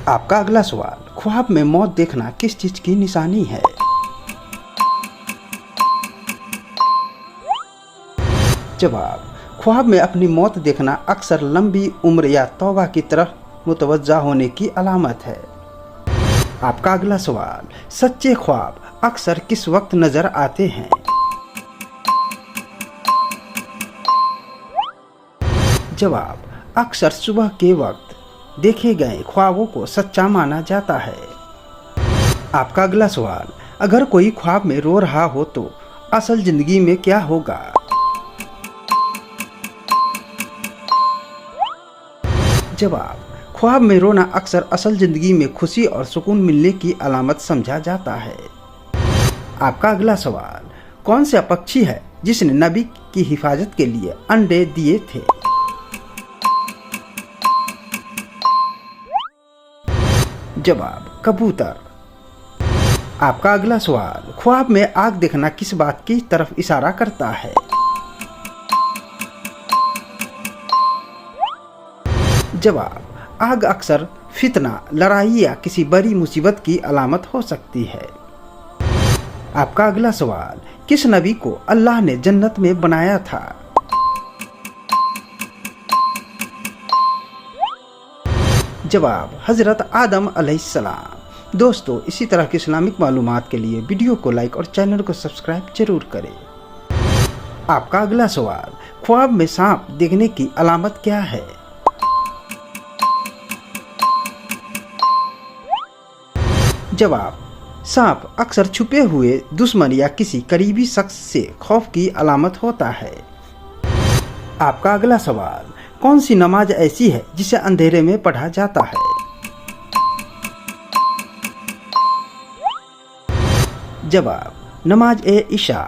आपका अगला सवाल, ख्वाब में मौत देखना किस चीज की निशानी है? जवाब, ख्वाब में अपनी मौत देखना अक्सर लंबी उम्र या तौबा की तरफ मुतवज्जा होने की अलामत है। आपका अगला सवाल, सच्चे ख्वाब अक्सर किस वक्त नजर आते हैं? जवाब, अक्सर सुबह के वक्त देखे गए ख्वाबों को सच्चा माना जाता है। आपका अगला सवाल, अगर कोई ख्वाब में रो रहा हो तो असल जिंदगी में क्या होगा? जवाब, ख्वाब में रोना अक्सर असल जिंदगी में खुशी और सुकून मिलने की अलामत समझा जाता है। आपका अगला सवाल, कौन सा पक्षी है जिसने नबी की हिफाजत के लिए अंडे दिए थे? जवाब, कबूतर। आपका अगला सवाल, ख्वाब में आग देखना किस बात की तरफ इशारा करता है? जवाब, आग अक्सर फितना, लड़ाई या किसी बड़ी मुसीबत की अलामत हो सकती है। आपका अगला सवाल, किस नबी को अल्लाह ने जन्नत में बनाया था? जवाब, हजरत आदम अलैहिस्सलाम। दोस्तों, इसी तरह की इस्लामिक मालूमात के लिए वीडियो को लाइक और चैनल को सब्सक्राइब जरूर करें। आपका अगला सवाल, ख्वाब में सांप देखने की अलामत क्या है? जवाब, सांप अक्सर छुपे हुए दुश्मन या किसी करीबी शख्स से खौफ की अलामत होता है। आपका अगला सवाल, कौन सी नमाज ऐसी है जिसे अंधेरे में पढ़ा जाता है? जवाब, नमाज ए इशा।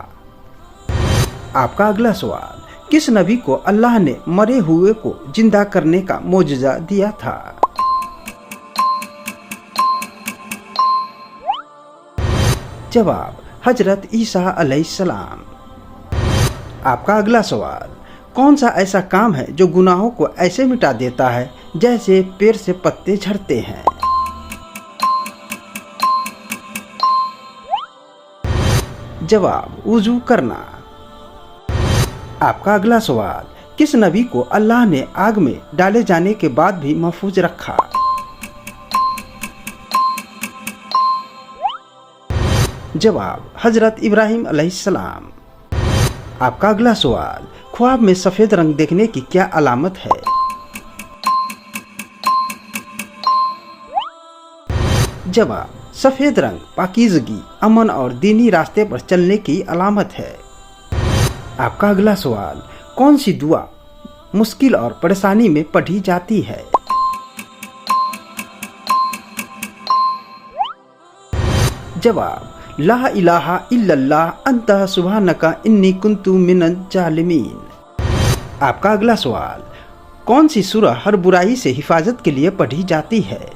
आपका अगला सवाल, किस नबी को अल्लाह ने मरे हुए को जिंदा करने का मोजज़ा दिया था? जवाब, हजरत ईसा अलैहिस्सलाम। आपका अगला सवाल, कौन सा ऐसा काम है जो गुनाहों को ऐसे मिटा देता है जैसे पेड़ से पत्ते झड़ते हैं? जवाब, वुजू करना। आपका अगला सवाल, किस नबी को अल्लाह ने आग में डाले जाने के बाद भी महफूज रखा? जवाब, हजरत इब्राहिम अलैहिस्सलाम। आपका अगला सवाल, ख्वाब में सफेद रंग देखने की क्या अलामत है? जवाब, सफेद रंग पाकीज़गी, अमन और दीनी रास्ते पर चलने की अलामत है। आपका अगला सवाल, कौन सी दुआ मुश्किल और परेशानी में पढ़ी जाती है? जवाब, ला इलाहा इल्लल्लाह अंता सुब्हानका इन्नी कुन्तु मिनज जालिमीन। आपका अगला सवाल, कौन सी सूरह हर बुराई से हिफाजत के लिए पढ़ी जाती है?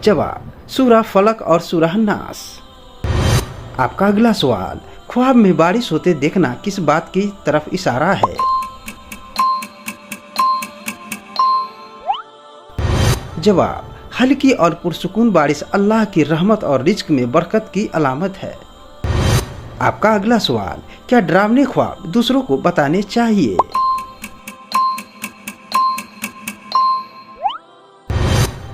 जवाब, सूरह फलक और सूरह नास। आपका अगला सवाल, ख्वाब में बारिश होते देखना किस बात की तरफ इशारा है? जवाब, हल्की और पुरसुकून बारिश अल्लाह की रहमत और रिज्क में बरकत की अलामत है। आपका अगला सवाल, क्या डरावने ख्वाब दूसरों को बताने चाहिए?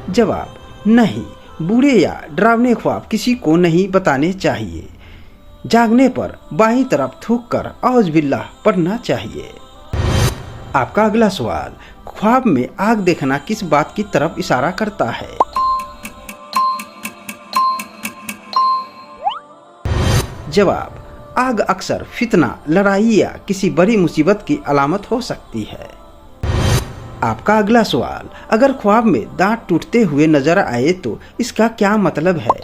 जवाब, नहीं, बुरे या डरावने ख्वाब किसी को नहीं बताने चाहिए। जागने पर बाईं तरफ थूक कर औज़ बिल्लाह पढ़ना चाहिए। आपका अगला सवाल, ख्वाब में आग देखना किस बात की तरफ इशारा करता है? जवाब, आग अक्सर फितना, लड़ाई या किसी बड़ी मुसीबत की अलामत हो सकती है। आपका अगला सवाल, अगर ख्वाब में दांत टूटते हुए नजर आए तो इसका क्या मतलब है?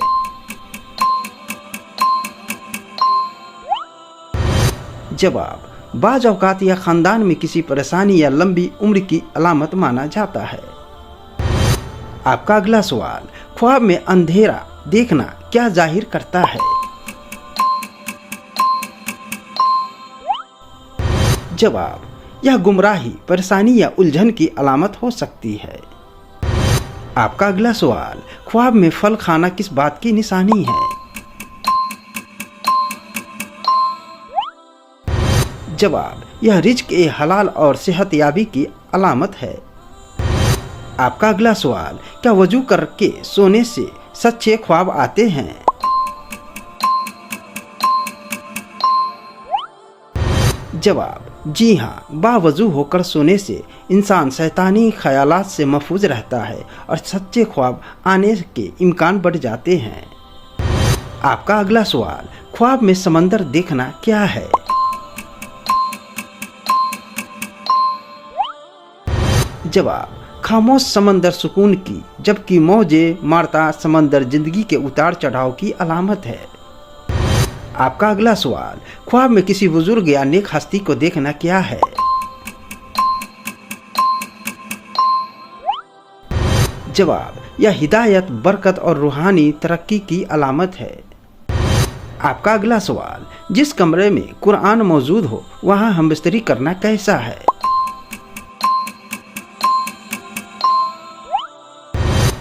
जवाब, बाज औकात या खानदान में किसी परेशानी या लंबी उम्र की अलामत माना जाता है। आपका अगला सवाल, ख्वाब में अंधेरा देखना क्या जाहिर करता है? जवाब, यह गुमराही, परेशानी या उलझन की अलामत हो सकती है। आपका अगला सवाल, ख्वाब में फल खाना किस बात की निशानी है? जवाब, यह रिज्क ए हलाल और सेहतयाबी की अलामत है। आपका अगला सवाल, क्या वजू करके सोने से सच्चे ख्वाब आते हैं? जवाब, जी हाँ, बावजू होकर सोने से इंसान शैतानी ख्यालात से महफूज रहता है और सच्चे ख्वाब आने के इम्कान बढ़ जाते हैं। आपका अगला सवाल, ख्वाब में समंदर देखना क्या है? जवाब, खामोश समंदर सुकून की, जबकि मौजे मारता समंदर जिंदगी के उतार चढ़ाव की अलामत है। आपका अगला सवाल, ख्वाब में किसी बुजुर्ग या नेक हस्ती को देखना क्या है? जवाब, यह हिदायत, बरकत और रूहानी तरक्की की अलामत है। आपका अगला सवाल, जिस कमरे में कुरान मौजूद हो वहां हमबिस्तरी करना कैसा है?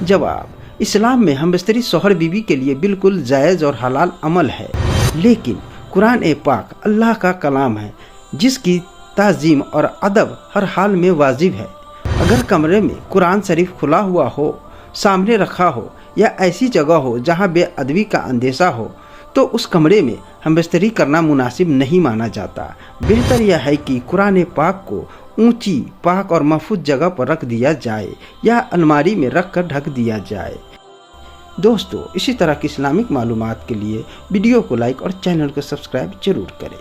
जवाब, इस्लाम में हमबिस्तरी शौहर बीवी के लिए बिल्कुल जायज़ और हलाल अमल है, लेकिन कुरान ए पाक अल्लाह का कलाम है जिसकी ताज़ीम और अदब हर हाल में वाजिब है। अगर कमरे में कुरान शरीफ खुला हुआ हो, सामने रखा हो या ऐसी जगह हो जहां बेअदबी का अंदेशा हो तो उस कमरे में हमबिस्तरी करना मुनासिब नहीं माना जाता। बेहतर यह है कि कुरान पाक को ऊंची, पाक और महफूज जगह पर रख दिया जाए या अलमारी में रख कर ढक दिया जाए। दोस्तों, इसी तरह की इस्लामिक मालूमात के लिए वीडियो को लाइक और चैनल को सब्सक्राइब जरूर करें।